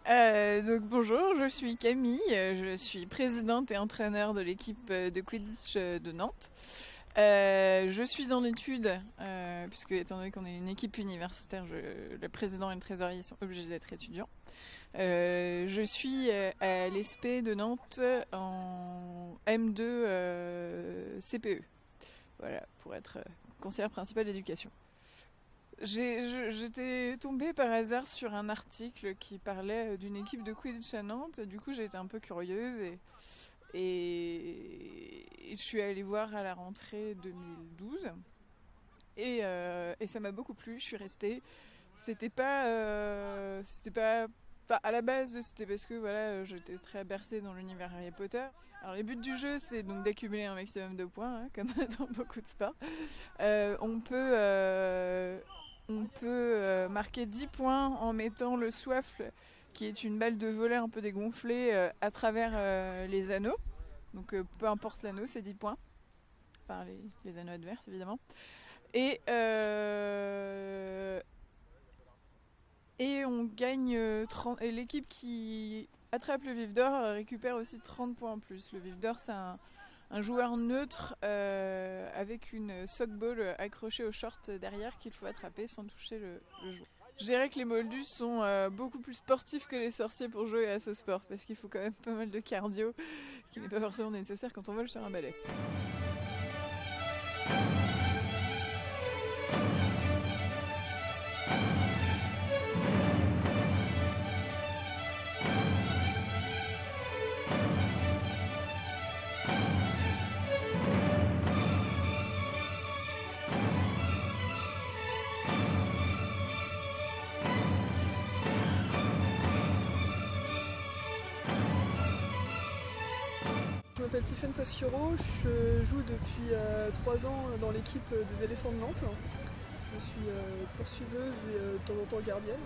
Donc bonjour, je suis Camille, je suis présidente et entraîneur de l'équipe de Quidditch de Nantes. Je suis en études, puisque étant donné qu'on est une équipe universitaire, le président et le trésorier sont obligés d'être étudiants. Je suis à l'ESP de Nantes en M2 CPE, voilà, pour être conseillère principale d'éducation. J'étais tombée par hasard sur un article qui parlait d'une équipe de Quidditch à Nantes. Du coup, j'ai été un peu curieuse et je suis allée voir à la rentrée 2012. Et ça m'a beaucoup plu. Je suis restée. C'était pas. Enfin, à la base, c'était parce que voilà, j'étais très bercée dans l'univers Harry Potter. Alors, les buts du jeu, c'est donc d'accumuler un maximum de points, hein, comme dans beaucoup de sports. Euh, on peut, euh, on peut marquer 10 points en mettant le soifle, qui est une balle de volet un peu dégonflée, à travers les anneaux. Donc peu importe l'anneau, c'est 10 points. Enfin les anneaux adverses évidemment. Et, euh, et on gagne 30. Et l'équipe qui attrape le vif d'or récupère aussi 30 points en plus. Le vif d'or, c'est un joueur neutre avec une sockball accrochée au short derrière qu'il faut attraper sans toucher le joueur. Je dirais que les moldus sont beaucoup plus sportifs que les sorciers pour jouer à ce sport parce qu'il faut quand même pas mal de cardio qui n'est pas forcément nécessaire quand on vole sur un balai. Je m'appelle Tiffaine Pasquiero, je joue depuis 3 ans dans l'équipe des éléphants de Nantes. Je suis poursuiveuse et de temps en temps gardienne.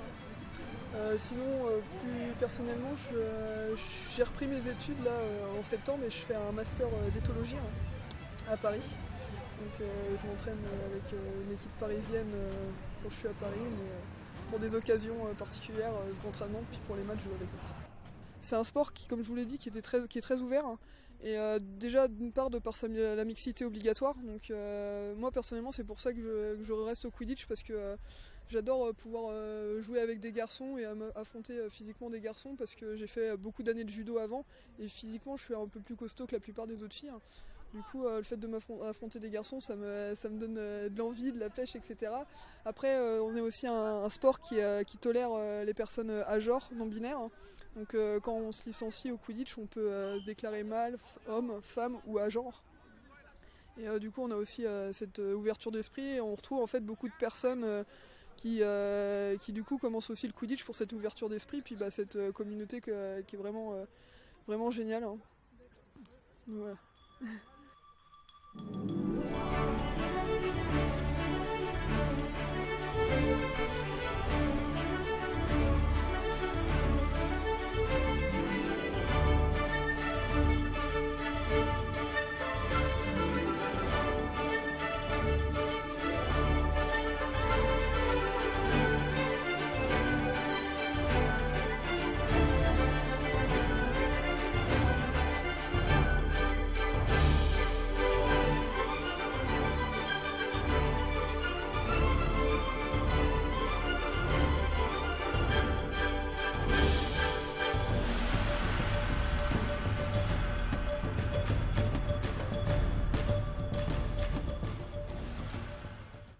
Sinon, plus personnellement, j'ai repris mes études là en septembre et je fais un master d'éthologie à Paris. Donc je m'entraîne avec une équipe parisienne quand je suis à Paris, mais pour des occasions particulières, je rentre à Nantes, puis pour les matchs, je joue avec Nantes. C'est un sport qui, comme je vous l'ai dit, qui est très ouvert. Hein. Et déjà, d'une part, de par la mixité obligatoire. Donc, moi, personnellement, c'est pour ça que je reste au Quidditch, parce que j'adore pouvoir jouer avec des garçons et affronter physiquement des garçons, parce que j'ai fait beaucoup d'années de judo avant. Et physiquement, je suis un peu plus costaud que la plupart des autres filles. Hein. Du coup, le fait de m'affronter des garçons, ça me donne de l'envie, de la pêche, etc. Après, on est aussi un sport qui tolère les personnes à genre, non binaires. Hein. Donc quand on se licencie au Quidditch, on peut se déclarer mâle, homme, femme ou à genre. Et du coup, on a aussi cette ouverture d'esprit et on retrouve en fait beaucoup de personnes qui du coup commencent aussi le Quidditch pour cette ouverture d'esprit, puis bah, cette communauté qui est vraiment géniale. Hein. Voilà.